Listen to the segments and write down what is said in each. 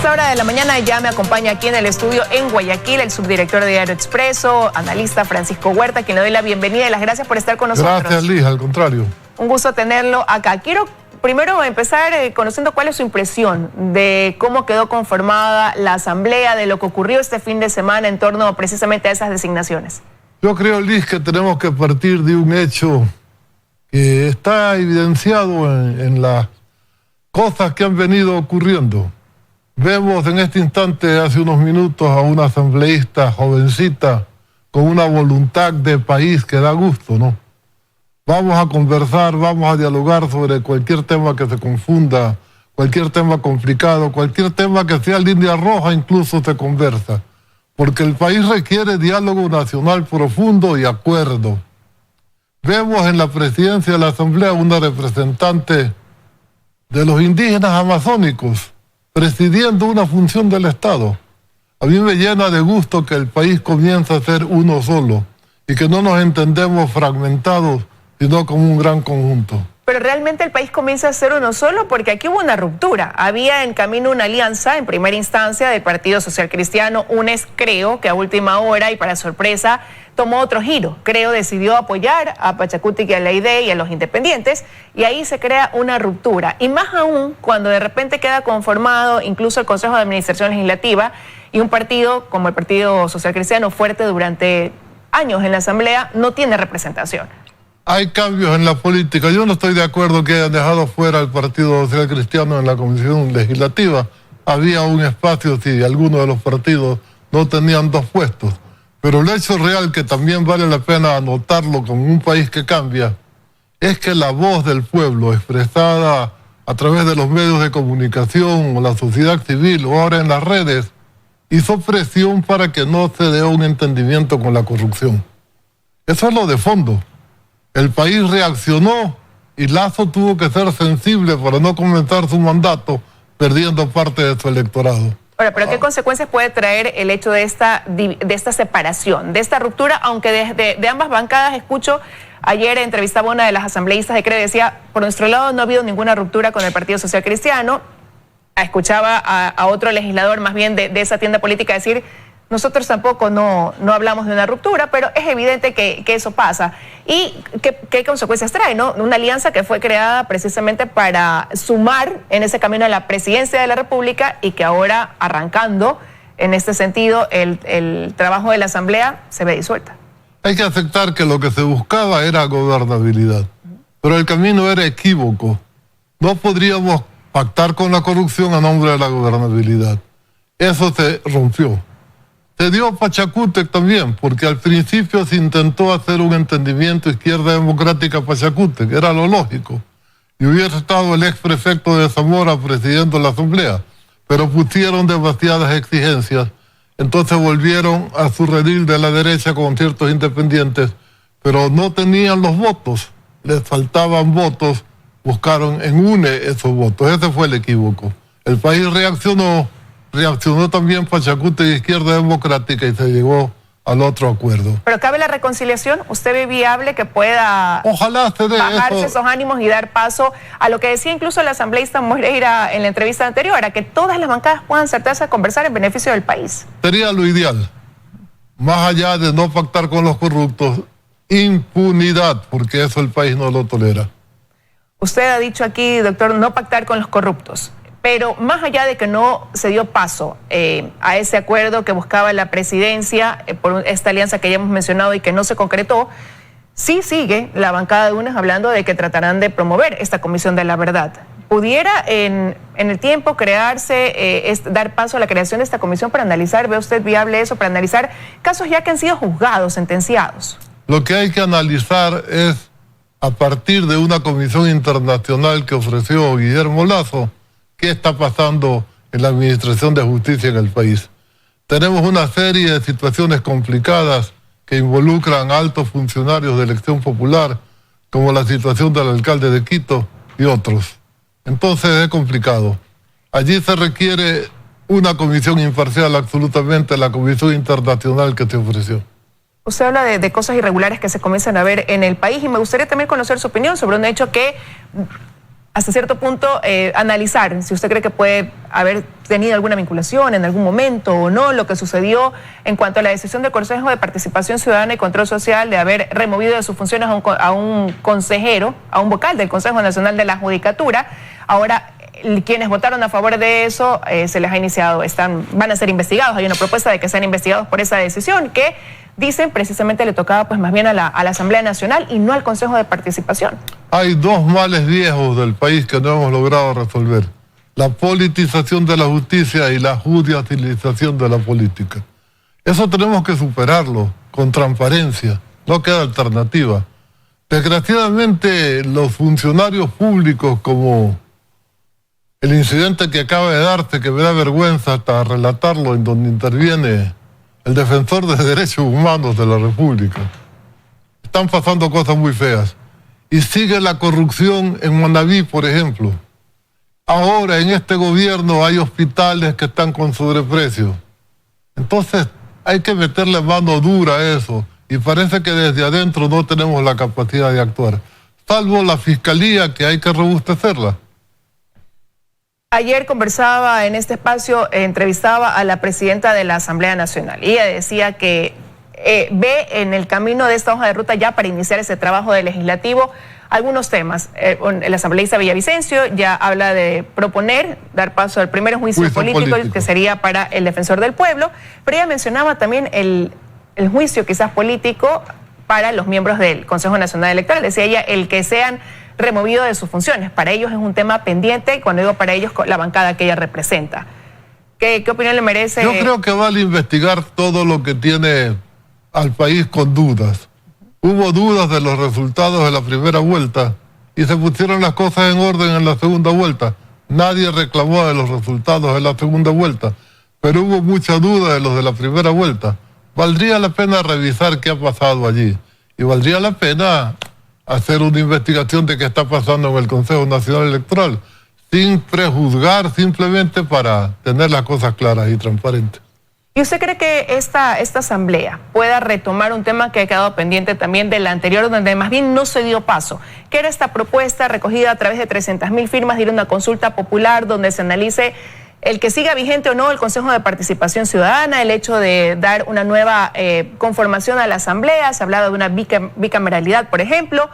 esta hora de la mañana ya me acompaña aquí en el estudio en Guayaquil el subdirector de Diario Expreso, analista Francisco Huerta, a quien le doy la bienvenida y las gracias por estar con nosotros. Gracias, Liz, al contrario. Un gusto tenerlo acá. Quiero primero empezar conociendo cuál es su impresión de cómo quedó conformada la asamblea, de lo que ocurrió este fin de semana en torno precisamente a esas designaciones. Yo creo, Liz, que tenemos que partir de un hecho que está evidenciado en las cosas que han venido ocurriendo. Vemos en este instante, hace unos minutos, a una asambleísta jovencita con una voluntad de país que da gusto, ¿no? Vamos a conversar, vamos a dialogar sobre cualquier tema que se confunda, cualquier tema complicado, cualquier tema que sea línea roja, incluso se conversa. Porque el país requiere diálogo nacional profundo y acuerdo. Vemos en la presidencia de la Asamblea una representante de los indígenas amazónicos presidiendo una función del Estado. A mí me llena de gusto que el país comience a ser uno solo y que no nos entendemos fragmentados, sino como un gran conjunto. Pero realmente el país comienza a ser uno solo porque aquí hubo una ruptura. Había en camino una alianza en primera instancia del Partido Social Cristiano, UNES, creo, que a última hora y para sorpresa tomó otro giro. Creo decidió apoyar a Pachacutic y a la ID y a los independientes y ahí se crea una ruptura. Y más aún cuando de repente queda conformado incluso el Consejo de Administración Legislativa y un partido como el Partido Social Cristiano fuerte durante años en la Asamblea no tiene representación. Hay cambios en la política. Yo no estoy de acuerdo que hayan dejado fuera al Partido Social Cristiano en la Comisión Legislativa. Había un espacio si algunos de los partidos no tenían dos puestos. Pero el hecho real, que también vale la pena anotarlo como un país que cambia, es que la voz del pueblo expresada a través de los medios de comunicación o la sociedad civil o ahora en las redes hizo presión para que no se dé un entendimiento con la corrupción. Eso es lo de fondo. El país reaccionó y Lasso tuvo que ser sensible para no comenzar su mandato perdiendo parte de su electorado. Ahora, ¿pero qué consecuencias puede traer el hecho de esta separación, de esta ruptura? Aunque de ambas bancadas escucho, ayer entrevistaba a una de las asambleístas de CREO y decía, por nuestro lado no ha habido ninguna ruptura con el Partido Social Cristiano. Escuchaba a otro legislador más bien de esa tienda política decir, nosotros tampoco no hablamos de una ruptura, pero es evidente que eso pasa. ¿Y qué consecuencias trae, no? Una alianza que fue creada precisamente para sumar en ese camino a la presidencia de la República y que ahora, arrancando en este sentido, el trabajo de la Asamblea se ve disuelta. Hay que aceptar que lo que se buscaba era gobernabilidad, pero el camino era equívoco. No podríamos pactar con la corrupción a nombre de la gobernabilidad. Eso se rompió. Se dio Pachacutic también, porque al principio se intentó hacer un entendimiento izquierda democrática Pachacutic, era lo lógico. Y hubiera estado el ex prefecto de Zamora presidiendo la Asamblea, pero pusieron demasiadas exigencias, entonces volvieron a su redil de la derecha con ciertos independientes, pero no tenían los votos, les faltaban votos, buscaron en UNE esos votos, ese fue el equívoco. El país reaccionó también Pachacutic de Izquierda Democrática y se llegó al otro acuerdo. ¿Pero cabe la reconciliación? ¿Usted ve viable que pueda ojalá se dé bajarse esos ánimos y dar paso a lo que decía incluso la asambleísta Moreira en la entrevista anterior, a que todas las bancadas puedan sentarse a conversar en beneficio del país? Sería lo ideal. Más allá de no pactar con los corruptos, impunidad, porque eso el país no lo tolera. Usted ha dicho aquí, doctor, no pactar con los corruptos. Pero más allá de que no se dio paso a ese acuerdo que buscaba la presidencia por esta alianza que ya hemos mencionado y que no se concretó, sí sigue la bancada de UNES hablando de que tratarán de promover esta Comisión de la Verdad. ¿Pudiera en el tiempo crearse, dar paso a la creación de esta comisión para analizar, ve usted viable eso, para analizar casos ya que han sido juzgados, sentenciados? Lo que hay que analizar es, a partir de una comisión internacional que ofreció Guillermo Lasso, ¿qué está pasando en la administración de justicia en el país? Tenemos una serie de situaciones complicadas que involucran a altos funcionarios de elección popular, como la situación del alcalde de Quito y otros. Entonces es complicado. Allí se requiere una comisión imparcial, absolutamente, la comisión internacional que se ofreció. Usted habla de cosas irregulares que se comienzan a ver en el país y me gustaría también conocer su opinión sobre un hecho que hasta cierto punto analizar si usted cree que puede haber tenido alguna vinculación en algún momento o no, lo que sucedió en cuanto a la decisión del Consejo de Participación Ciudadana y Control Social de haber removido de sus funciones a un consejero, a un vocal del Consejo Nacional de la Judicatura. Ahora, quienes votaron a favor de eso, se les ha iniciado, van a ser investigados. Hay una propuesta de que sean investigados por esa decisión que dicen precisamente le tocaba pues más bien a la Asamblea Nacional y no al Consejo de Participación. Hay dos males viejos del país que no hemos logrado resolver: la politización de la justicia y la judicialización de la política. Eso tenemos que superarlo con transparencia, no queda alternativa. Desgraciadamente, los funcionarios públicos, como el incidente que acaba de darse, que me da vergüenza hasta relatarlo, en donde interviene el defensor de derechos humanos de la República, están pasando cosas muy feas. Y sigue la corrupción en Manabí, por ejemplo. Ahora en este gobierno hay hospitales que están con sobreprecio. Entonces hay que meterle mano dura a eso. Y parece que desde adentro no tenemos la capacidad de actuar. Salvo la Fiscalía, que hay que robustecerla. Ayer conversaba en este espacio, entrevistaba a la presidenta de la Asamblea Nacional. Y ella decía que ve en el camino de esta hoja de ruta ya para iniciar ese trabajo del legislativo algunos temas. El asambleísta Villavicencio ya habla de proponer, dar paso al primer juicio político, que sería para el defensor del pueblo, pero ella mencionaba también el juicio quizás político para los miembros del Consejo Nacional Electoral. Decía ella, el que sean removidos de sus funciones. Para ellos es un tema pendiente, y cuando digo para ellos, la bancada que ella representa. ¿Qué opinión le merece? Yo creo que vale investigar todo lo que tiene al país con dudas. Hubo dudas de los resultados de la primera vuelta y se pusieron las cosas en orden en la segunda vuelta. Nadie reclamó de los resultados de la segunda vuelta, pero hubo mucha duda de los de la primera vuelta. Valdría la pena revisar qué ha pasado allí y valdría la pena hacer una investigación de qué está pasando en el Consejo Nacional Electoral, sin prejuzgar, simplemente para tener las cosas claras y transparentes. ¿Y usted cree que esta asamblea pueda retomar un tema que ha quedado pendiente también de la anterior, donde más bien no se dio paso? ¿Qué era esta propuesta recogida a través de 300.000 firmas de ir a una consulta popular donde se analice el que siga vigente o no el Consejo de Participación Ciudadana, el hecho de dar una nueva conformación a la asamblea? Se ha hablado de una bicameralidad, por ejemplo.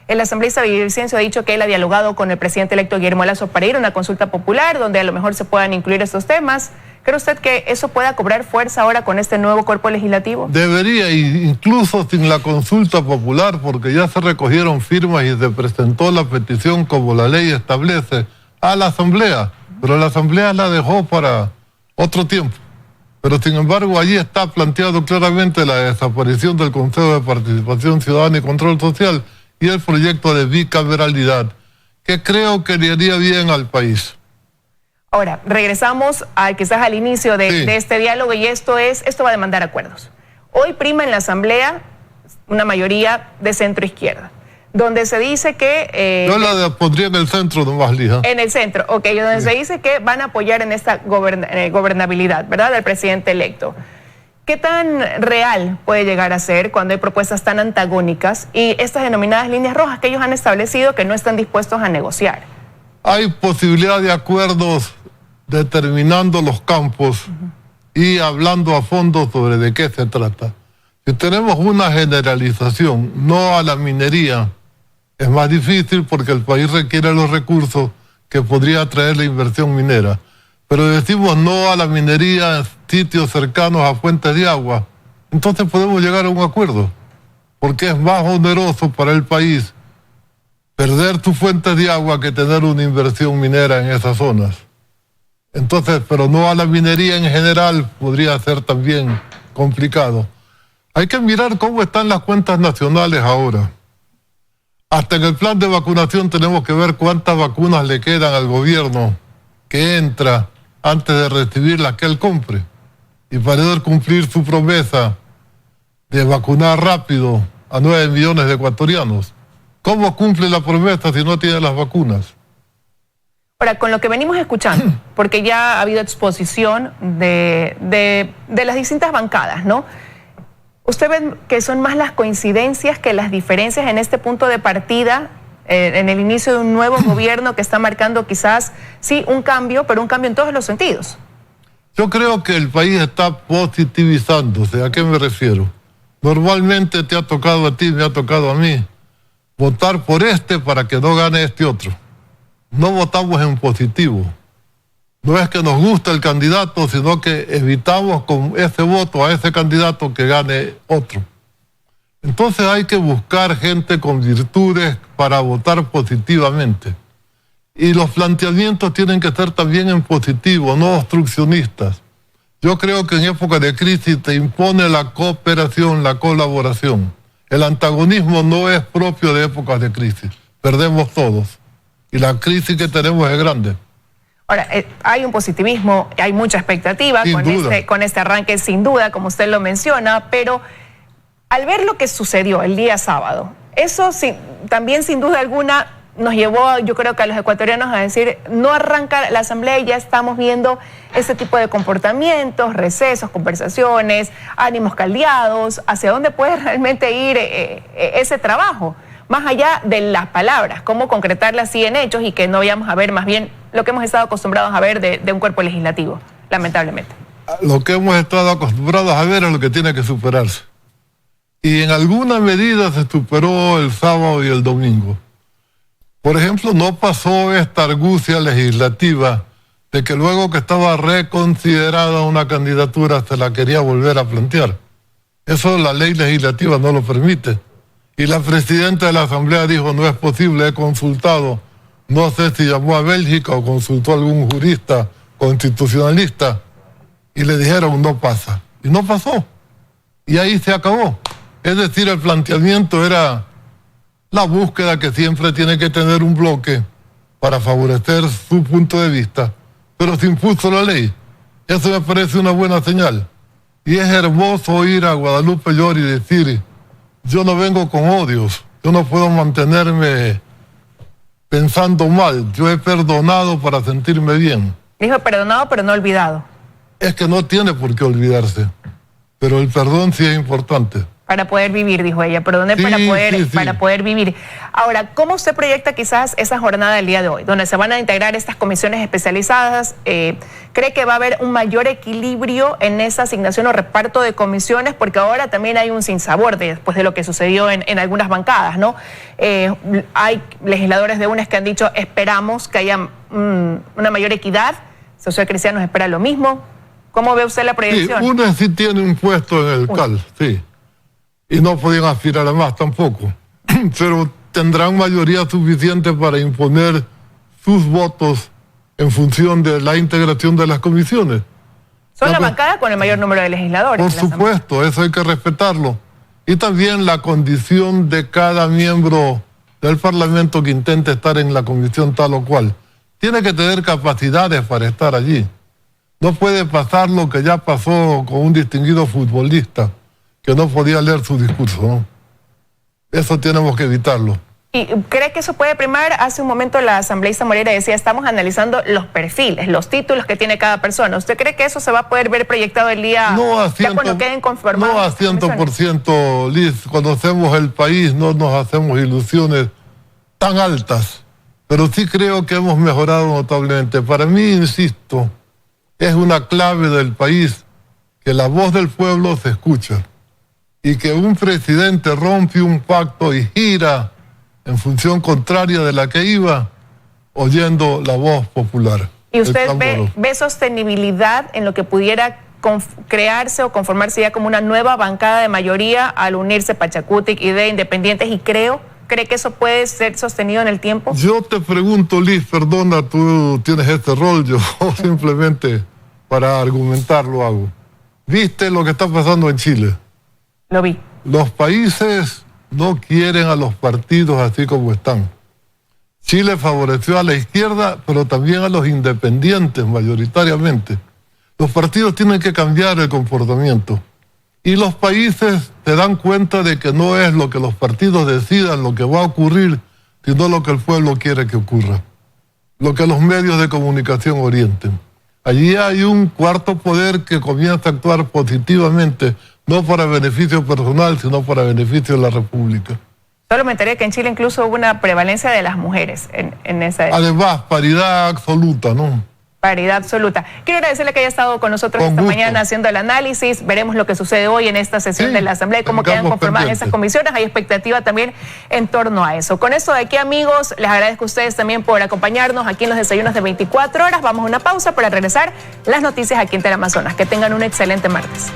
El asambleísta Villavicencio ha dicho que él ha dialogado con el presidente electo Guillermo Lasso para ir a una consulta popular donde a lo mejor se puedan incluir estos temas. ¿Cree usted que eso pueda cobrar fuerza ahora con este nuevo cuerpo legislativo? Debería, incluso sin la consulta popular, porque ya se recogieron firmas y se presentó la petición como la ley establece a la asamblea, pero la asamblea la dejó para otro tiempo. Pero sin embargo allí está planteado claramente la desaparición del Consejo de Participación Ciudadana y Control Social y el proyecto de bicameralidad, que creo que le haría bien al país. Ahora, regresamos quizás al inicio de este diálogo y esto va a demandar acuerdos. Hoy prima en la Asamblea una mayoría de centro-izquierda, donde se dice que... Yo la pondría en el centro nomás, Lija. En el centro, ok, donde se dice que van a apoyar en esta gobernabilidad, ¿verdad?, del presidente electo. ¿Qué tan real puede llegar a ser cuando hay propuestas tan antagónicas y estas denominadas líneas rojas que ellos han establecido que no están dispuestos a negociar? Hay posibilidad de acuerdos determinando los campos y hablando a fondo sobre de qué se trata. Si tenemos una generalización, no a la minería, es más difícil porque el país requiere los recursos que podría traer la inversión minera. Pero decimos no a la minería en sitios cercanos a fuentes de agua, entonces podemos llegar a un acuerdo, porque es más oneroso para el país perder tus fuentes de agua que tener una inversión minera en esas zonas. Entonces, pero no a la minería en general, podría ser también complicado. Hay que mirar cómo están las cuentas nacionales ahora. Hasta en el plan de vacunación tenemos que ver cuántas vacunas le quedan al gobierno que entra antes de recibir las que él compre. Y para poder cumplir su promesa de vacunar rápido a 9 millones de ecuatorianos. ¿Cómo cumple la promesa si no tiene las vacunas? Ahora, con lo que venimos escuchando, porque ya ha habido exposición de las distintas bancadas, ¿no? ¿Usted ve que son más las coincidencias que las diferencias en este punto de partida en el inicio de un nuevo gobierno que está marcando quizás, sí, un cambio, pero un cambio en todos los sentidos. Yo creo que el país está positivizándose. ¿A qué me refiero? Normalmente te ha tocado a ti, me ha tocado a mí, votar por este para que no gane este otro. No votamos en positivo. No es que nos guste el candidato, sino que evitamos con ese voto a ese candidato que gane otro. Entonces hay que buscar gente con virtudes para votar positivamente. Y los planteamientos tienen que ser también en positivo, no obstruccionistas. Yo creo que en época de crisis te impone la cooperación, la colaboración. El antagonismo no es propio de épocas de crisis. Perdemos todos. Y la crisis que tenemos es grande. Ahora, hay un positivismo, hay mucha expectativa con este arranque, sin duda, como usted lo menciona, pero al ver lo que sucedió el día sábado, eso sí, también sin duda alguna nos llevó, yo creo que a los ecuatorianos a decir, no arranca la asamblea y ya estamos viendo ese tipo de comportamientos, recesos, conversaciones, ánimos caldeados, hacia dónde puede realmente ir ese trabajo, más allá de las palabras, cómo concretarlas así en hechos y que no vayamos a ver más bien lo que hemos estado acostumbrados a ver de un cuerpo legislativo, lamentablemente. Lo que hemos estado acostumbrados a ver es lo que tiene que superarse. Y en alguna medida se superó el sábado y el domingo. Por ejemplo, no pasó esta argucia legislativa de que luego que estaba reconsiderada una candidatura se la quería volver a plantear. Eso la ley legislativa no lo permite. Y la presidenta de la Asamblea dijo, no es posible, he consultado, no sé si llamó a Bélgica o consultó a algún jurista constitucionalista, y le dijeron, no pasa. Y no pasó. Y ahí se acabó. Es decir, el planteamiento era la búsqueda que siempre tiene que tener un bloque para favorecer su punto de vista, pero se impuso la ley. Eso me parece una buena señal. Y es hermoso oír a Guadalupe Llori decir, yo no vengo con odios, yo no puedo mantenerme pensando mal, yo he perdonado para sentirme bien. Dijo perdonado pero no olvidado. Es que no tiene por qué olvidarse, pero el perdón sí es importante. Para poder vivir, dijo ella, perdoné sí, para poder vivir. Ahora, ¿cómo usted proyecta quizás esa jornada del día de hoy, donde se van a integrar estas comisiones especializadas? ¿Cree que va a haber un mayor equilibrio en esa asignación o reparto de comisiones? Porque ahora también hay un sinsabor después de lo que sucedió en algunas bancadas, ¿no? Hay legisladores de UNES que han dicho, esperamos que haya una mayor equidad. Social Cristianos espera lo mismo. ¿Cómo ve usted la proyección? Sí, UNES sí tiene un puesto en el CAL, sí. Y no podían aspirar a más tampoco. Pero tendrán mayoría suficiente para imponer sus votos en función de la integración de las comisiones. Son la bancada con el mayor número de legisladores. Por supuesto, eso hay que respetarlo. Y también la condición de cada miembro del Parlamento que intente estar en la comisión tal o cual. Tiene que tener capacidades para estar allí. No puede pasar lo que ya pasó con un distinguido futbolista, que no podía leer su discurso, ¿no? Eso tenemos que evitarlo. ¿Y cree que eso puede primar? Hace un momento la asambleísta Moreira decía, estamos analizando los perfiles, los títulos que tiene cada persona. ¿Usted cree que eso se va a poder ver proyectado el día ya cuando queden conformados? No a 100%, Liz. Conocemos el país, no nos hacemos ilusiones tan altas. Pero sí creo que hemos mejorado notablemente. Para mí, insisto, es una clave del país que la voz del pueblo se escucha. Y que un presidente rompe un pacto y gira en función contraria de la que iba, oyendo la voz popular. ¿Y usted ve sostenibilidad en lo que pudiera crearse o conformarse ya como una nueva bancada de mayoría al unirse Pachacutic y de Independientes? ¿Y cree que eso puede ser sostenido en el tiempo? Yo te pregunto, Liz, perdona, tú tienes este rol, yo simplemente para argumentar lo hago. ¿Viste lo que está pasando en Chile? Lo vi. Los países no quieren a los partidos así como están. Chile favoreció a la izquierda, pero también a los independientes mayoritariamente. Los partidos tienen que cambiar el comportamiento. Y los países se dan cuenta de que no es lo que los partidos decidan lo que va a ocurrir, sino lo que el pueblo quiere que ocurra. Lo que los medios de comunicación orienten. Allí hay un cuarto poder que comienza a actuar positivamente, no para beneficio personal, sino para beneficio de la República. Solo me enteré que en Chile incluso hubo una prevalencia de las mujeres en esa... Además, paridad absoluta, ¿no? Paridad absoluta. Quiero agradecerle que haya estado con nosotros esta mañana haciendo el análisis. Veremos lo que sucede hoy en esta sesión de la Asamblea y cómo quedan conformadas esas comisiones. Hay expectativa también en torno a eso. Con esto de aquí, amigos, les agradezco a ustedes también por acompañarnos aquí en los desayunos de 24 horas. Vamos a una pausa para regresar las noticias aquí en Teleamazonas. Que tengan un excelente martes.